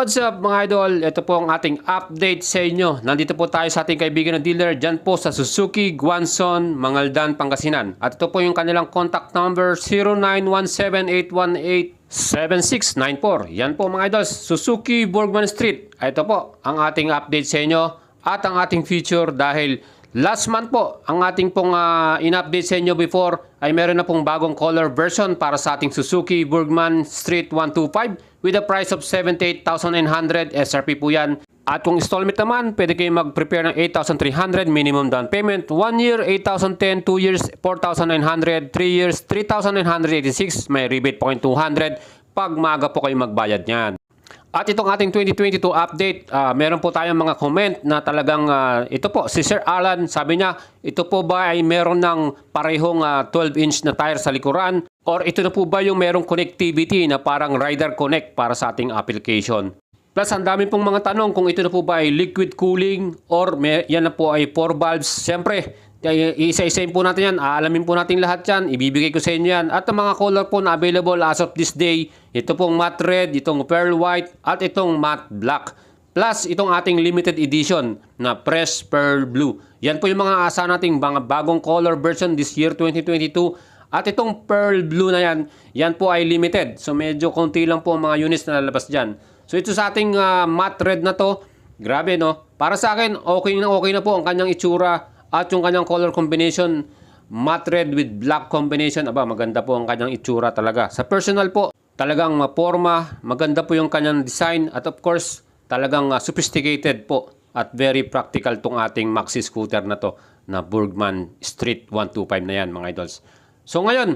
What's up mga idol? Ito po ang ating update sa inyo. Nandito po tayo sa ating kaibigan na dealer dyan po sa Suzuki Guanzon, Mangaldan, Pangasinan. At ito po yung kanilang contact number 0917-818-7694. Yan po mga idols, Suzuki Burgman Street. Ito po ang ating update sa inyo at ang ating feature dahil last month po, ang ating pong in-update sa inyo before ay meron na pong bagong color version para sa ating Suzuki Burgman Street 125 with a price of 78,900 SRP po yan. At kung installment naman, pwede kayo mag-prepare ng 8,300 minimum down payment. 1 year, 8,010, 2 years, 4,900, 3 years, 3,986. May rebate po kayong 200 pag maaga po kayo magbayad niyan. At itong ating 2022 update, meron po tayong mga comment na talagang ito po, si Sir Alan, sabi niya, ito po ba ay meron ng parehong 12-inch na tire sa likuran? Or ito na po ba yung merong connectivity na parang Rider Connect para sa ating application? Plus, ang dami pong mga tanong kung ito na po ba ay liquid cooling or yan na po ay 4 valves. Siyempre, isa-isayin po natin yan, aalamin po natin lahat yan, ibibigay ko sa inyo yan. At ang mga color po na available as of this day, ito pong matte red, itong pearl white, at itong matte black. Plus, itong ating limited edition na Press Pearl Blue. Yan po yung mga asa nating mga bagong color version this year 2022. At itong Pearl Blue na yan, yan po ay limited. So medyo konti lang po ang mga units na lalabas dyan. So ito sa ating matte red na to, grabe no? Para sa akin, okay na po ang kanyang itsura. At yung kanyang color combination, matte red with black combination, aba maganda po ang kanyang itsura talaga. Sa personal po, talagang maporma, maganda po yung kanyang design at of course, talagang sophisticated po at very practical tong ating maxi scooter na to na Burgman Street 125 na yan mga idols. So ngayon,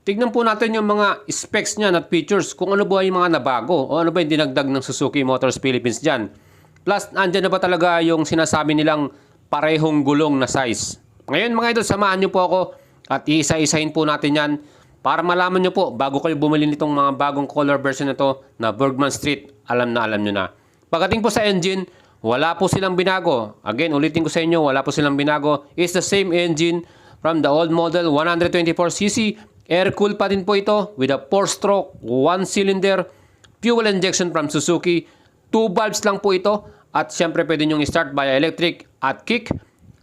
tignan po natin yung mga specs niyan at features kung ano ba yung mga nabago o ano ba yung dinagdag ng Suzuki Motors Philippines dyan. Plus, andyan na ba talaga yung sinasabi nilang parehong gulong na size. Ngayon mga idol, samahan nyo po ako at iisa-isahin po natin yan para malaman nyo po bago kayo bumili nitong mga bagong color version na to na Burgman Street, alam nyo na. Pagdating po sa engine, wala po silang binago. Again, ulitin ko sa inyo, wala po silang binago. It's the same engine from the old model 124cc. Air-cooled pa din po ito with a 4-stroke, 1-cylinder, fuel injection from Suzuki. 2 valves lang po ito. At syempre pwede nyo i-start via electric at kick.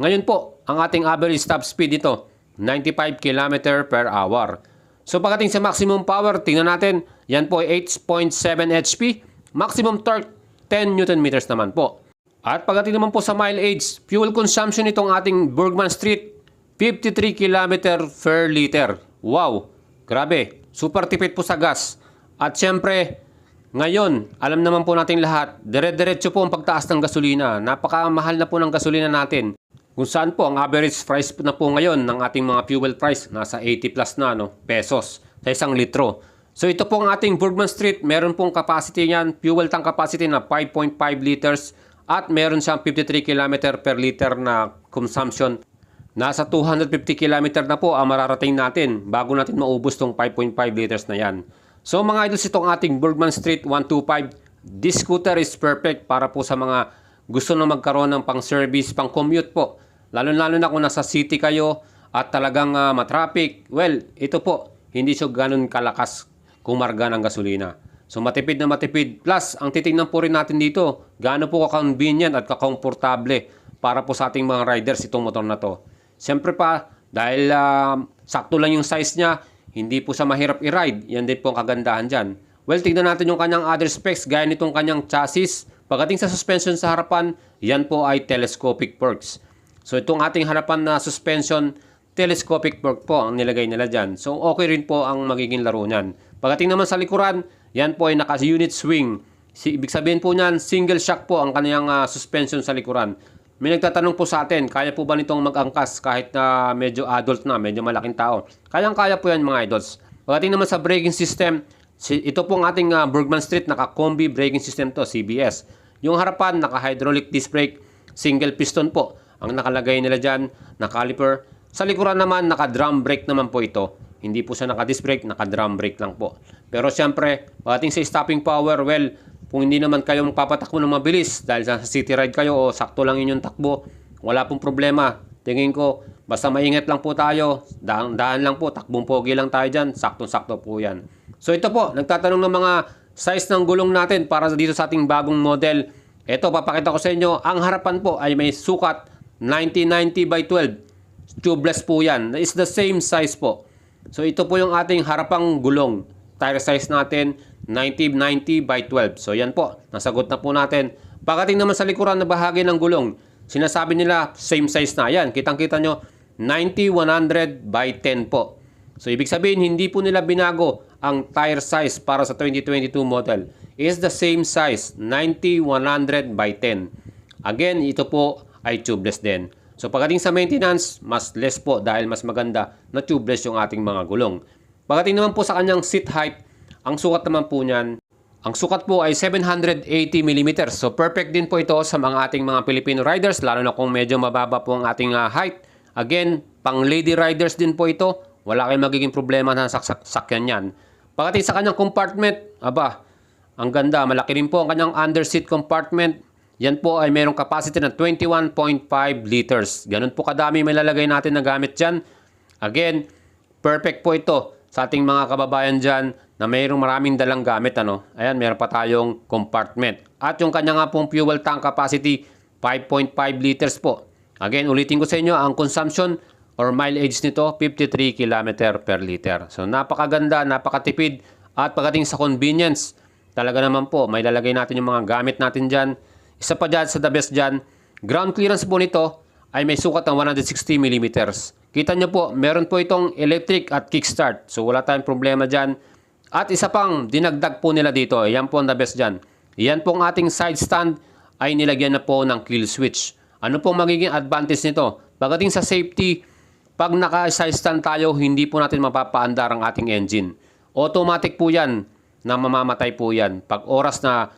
Ngayon po, ang ating average top speed ito, 95 km per hour. So pagdating sa maximum power, tingnan natin, yan po ay 8.7 HP. Maximum torque, 10 Nm naman po. At pagdating naman po sa mileage, fuel consumption itong ating Burgman Street, 53 km per liter. Wow, grabe. Super tipid po sa gas. At syempre, ngayon, alam naman po natin lahat, dire-diretso po ang pagtaas ng gasolina. Napakamahal na po ng gasolina natin. Kung saan po, ang average price na po ngayon ng ating mga fuel price, nasa 80 plus na pesos sa 1 litro. So ito po ang ating Burgman Street. Meron pong capacity niyan, fuel tank capacity na 5.5 liters at meron siyang 53 km per liter na consumption. Nasa 250 km na po ang mararating natin bago natin maubos tong 5.5 liters na yan. So mga idols, itong ating Burgman Street 125, this scooter is perfect para po sa mga gusto na magkaroon ng pang-service, pang-commute po. Lalo-lalo na kung nasa city kayo at talagang matraffic. Well, ito po, hindi siya ganun kalakas kumarga ng gasolina. So matipid na matipid. Plus, ang titingnan po rin natin dito, gaano po ka-convenient at ka-komportable para po sa ating mga riders itong motor na to. Siyempre pa, dahil sakto lang yung size niya, hindi po siya mahirap i-ride. Yan din po ang kagandahan dyan. Well, tignan natin yung kanyang other specs gaya nitong kanyang chassis. Pagdating sa suspension sa harapan, yan po ay telescopic forks. So itong ating harapan na suspension, telescopic fork po ang nilagay nila dyan. So okay rin po ang magiging laro niyan. Pagdating naman sa likuran, yan po ay naka-unit swing. Ibig sabihin po niyan, single shock po ang kanyang suspension sa likuran. May nagtatanong po sa atin, kaya po ba nitong mag-angkas kahit na medyo adult na, medyo malaking tao? Kayang-kaya po yan mga idols. Pagdating naman sa braking system, ito po ang ating Burgman Street, naka-combi braking system to, CBS. Yung harapan, naka-hydraulic disc brake, single piston po. Ang nakalagay nila dyan, na caliper. Sa likuran naman, naka-drum brake naman po ito. Hindi po siya naka-disc brake, naka-drum brake lang po. Pero siyempre, pagdating sa stopping power, well, kung hindi naman kayo magpapatakbo ng mabilis dahil sa city ride kayo o sakto lang inyong takbo, wala pong problema. Tingin ko, basta maingat lang po tayo, daan lang po, takbong pogi lang tayo dyan, saktong-sakto po yan. So ito po, nagtatanong ng mga size ng gulong natin para dito sa ating bagong model. Ito, papakita ko sa inyo. Ang harapan po ay may sukat 90-90 by 12. Tubeless po yan. It's the same size po. So ito po yung ating harapang gulong. Tire size natin 90-90 by 12. So yan po, nasagot na po natin. Pagdating naman sa likuran na bahagi ng gulong, sinasabi nila same size na. Yan, kitang-kita nyo 90-100 by 10 po. So ibig sabihin, hindi po nila binago ang tire size para sa 2022 model. Is the same size 90-100 by 10. Again, ito po ay tubeless din. So pagdating sa maintenance, mas less po dahil mas maganda na tubeless yung ating mga gulong. Pagdating naman po sa kanyang seat height, ang sukat naman po niyan, ang sukat po ay 780 mm. So perfect din po ito sa mga ating mga Filipino riders, lalo na kung medyo mababa po ang ating height. Again, pang lady riders din po ito. Wala kayong magiging problema na sakyan yan. Pagdating sa kanyang compartment, aba, ang ganda. Malaki rin po ang kanyang underseat compartment. Yan po ay mayroong capacity na 21.5 liters. Ganun po kadami may lalagay natin na gamit dyan. Again, perfect po ito sa ating mga kababayan dyan na mayroong maraming dalang gamit. Ayan, mayroon pa tayong compartment. At yung kanya nga pong fuel tank capacity, 5.5 liters po. Again, ulitin ko sa inyo, ang consumption or mileage nito, 53 km per liter. So, napakaganda, napakatipid. At pagdating sa convenience, talaga naman po, may lalagay natin yung mga gamit natin dyan. Isa pa dyan, sa the best dyan, ground clearance po nito ay may sukat ng 160 mm. Kita nyo po, meron po itong electric at kickstart. So, wala tayong problema dyan. At isa pang dinagdag po nila dito, yan po ang the best dyan. Yan po ang ating side stand ay nilagyan na po ng kill switch. Ano pong magiging advantage nito? Pagdating sa safety, pag naka-side stand tayo, hindi po natin mapapaandar ang ating engine. Automatic po yan na mamamatay po yan pag oras na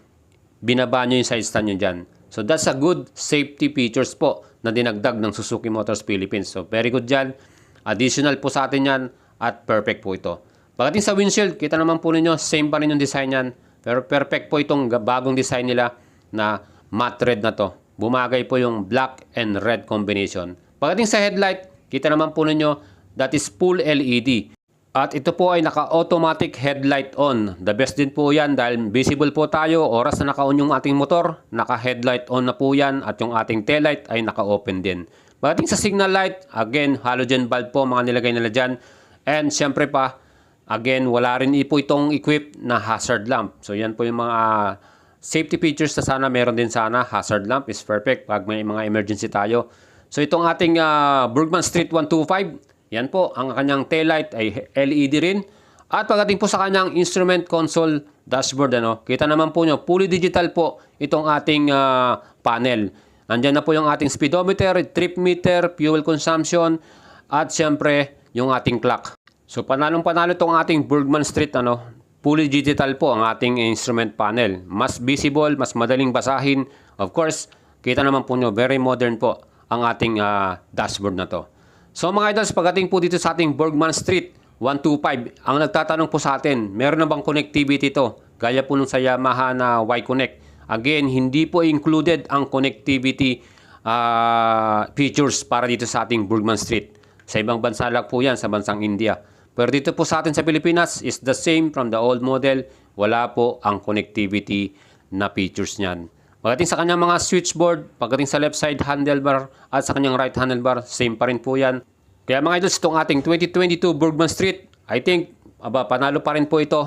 binaba nyo yung side stand nyo dyan. So that's a good safety features po na dinagdag ng Suzuki Motors Philippines. So very good dyan. Additional po sa atin yan at perfect po ito. Pagdating sa windshield, kita naman po ninyo, same pa rin yung design yan. Pero perfect po itong bagong design nila na matte red na to. Bumagay po yung black and red combination. Pagdating sa headlight, kita naman po ninyo, that is full LED. At ito po ay naka-automatic headlight on. The best din po yan dahil visible po tayo. Oras na naka-on yung ating motor, naka-headlight on na po yan. At yung ating taillight ay naka-open din. Pagdating sa signal light, again, halogen bulb po mga nilagay nila dyan. And syempre pa, again, wala rin po itong equipped na hazard lamp. So yan po yung mga safety features na sana meron din sana. Hazard lamp is perfect pag may mga emergency tayo. So itong ating Bergman Street 125, yan po, ang kanyang taillight ay LED rin. At pagdating po sa kanyang instrument console dashboard, kita naman po nyo, fully digital po itong ating panel. Nandyan na po yung ating speedometer, trip meter, fuel consumption, at syempre yung ating clock. So panalong-panalo itong ating Bergman Street, fully digital po ang ating instrument panel. Mas visible, mas madaling basahin. Of course, kita naman po nyo, very modern po ang ating dashboard na to. So mga idols, pagdating po dito sa ating Bergman Street 125, ang nagtatanong po sa atin, meron na bang connectivity to? Gaya po nung sa Yamaha na Y-Connect. Again, hindi po included ang connectivity features para dito sa ating Bergman Street. Sa ibang bansa lang po yan, sa bansang India. Pero dito po sa atin sa Pilipinas is the same from the old model. Wala po ang connectivity na features niyan. Pagdating sa kanyang mga switchboard, pagdating sa left side handlebar at sa kanyang right handlebar, same pa rin po yan. Kaya mga idols, itong ating 2022 Bergman Street, I think, panalo pa rin po ito.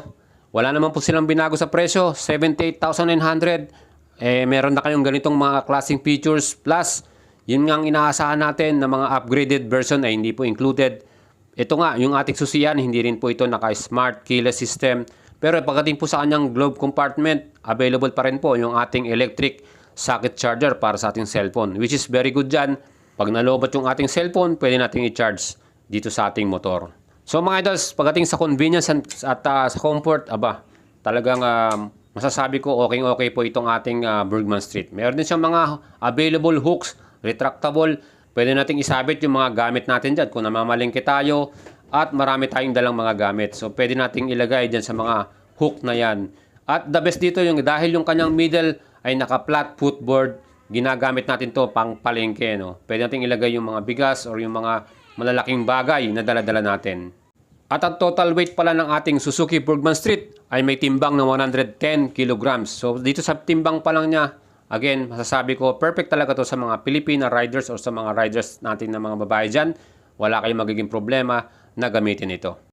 Wala naman po silang binago sa presyo, 78,900. Meron na kayong ganitong mga klaseng features. Plus, yun nga ang inaasahan natin na mga upgraded version ay hindi po included. Ito nga, yung ating susiyan, hindi rin po ito naka-smart keyless system. Pero pagdating po sa kanyang glove compartment, available pa rin po yung ating electric socket charger para sa ating cellphone. Which is very good dyan. Pag nalobot yung ating cellphone, pwede natin i-charge dito sa ating motor. So mga idols, pagdating sa convenience at sa comfort, talagang masasabi ko okay po itong ating Bergman Street. Meron din siyang mga available hooks, retractable. Pwede nating isabit yung mga gamit natin dyan kung namamalingki tayo. At marami tayong dalang mga gamit. So, pwede nating ilagay dyan sa mga hook na yan. At the best dito, dahil yung kanyang middle ay naka-flat footboard, ginagamit natin to pang palengke. Pwede nating ilagay yung mga bigas or yung mga malalaking bagay na dala-dala natin. At ang total weight pala ng ating Suzuki Bergman Street ay may timbang na 110 kilograms. So dito sa timbang pa lang niya, again, masasabi ko, perfect talaga to sa mga Filipina riders o sa mga riders natin na mga babae dyan. Wala kayong magiging problema na gamitin ito.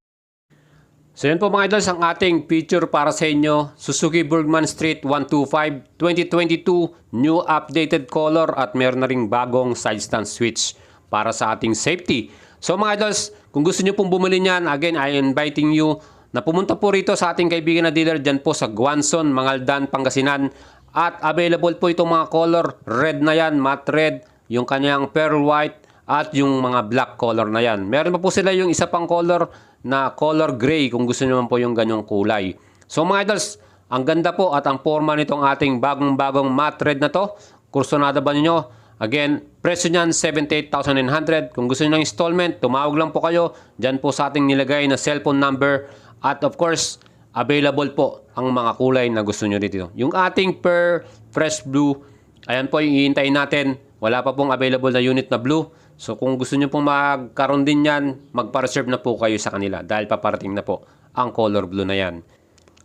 So yun po mga idols ang ating feature para sa inyo. Suzuki Burgman Street 125 2022 new updated color at meron na ring bagong side stand switch para sa ating safety. So mga idols, kung gusto nyo pong bumili niyan, again, I am inviting you na pumunta po rito sa ating kaibigan na dealer dyan po sa Guanzon, Mangaldan, Pangasinan. At available po itong mga color, red na yan, matte red, yung kanyang pearl white, at yung mga black color na yan. Meron pa po sila yung isa pang color na color gray kung gusto nyo po yung ganyong kulay. So mga idols, ang ganda po at ang forma nitong ating bagong matte red na to. Kursunada ba niyo? Again, presyo niyan 78,900. Kung gusto niyo ng installment, tumawag lang po kayo dyan po sa ating nilagay na cellphone number. At of course, available po ang mga kulay na gusto nyo dito. Yung ating per fresh blue, ayan po yung ihintayin natin. Wala pa pong available na unit na blue. So kung gusto nyo pong magkaroon din yan, magpa-reserve na po kayo sa kanila dahil paparating na po ang color blue na yan.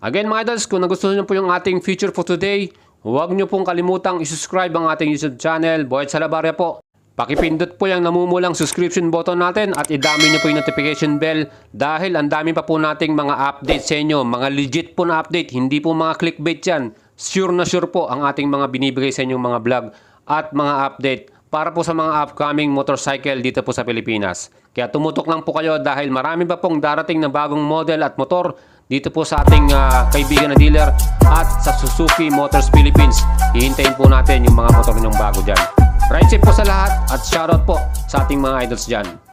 Again mga idols, kung nagustuhan nyo po yung ating feature for today, huwag nyo pong kalimutang isubscribe ang ating YouTube channel, Boyet Salabarria po. Pakipindot po yung namumulang subscription button natin at idami nyo po yung notification bell dahil ang dami pa po nating mga update sa inyo, mga legit po na update, hindi po mga clickbait yan. Sure na sure po ang ating mga binibigay sa inyong mga vlog at mga update para po sa mga upcoming motorcycle dito po sa Pilipinas. Kaya tumutok lang po kayo dahil marami pa pong darating na bagong model at motor dito po sa ating kaibigan na dealer at sa Suzuki Motors Philippines. Hihintayin po natin yung mga motor ninyong bago dyan. Ride safe po sa lahat at shoutout po sa ating mga idols dyan.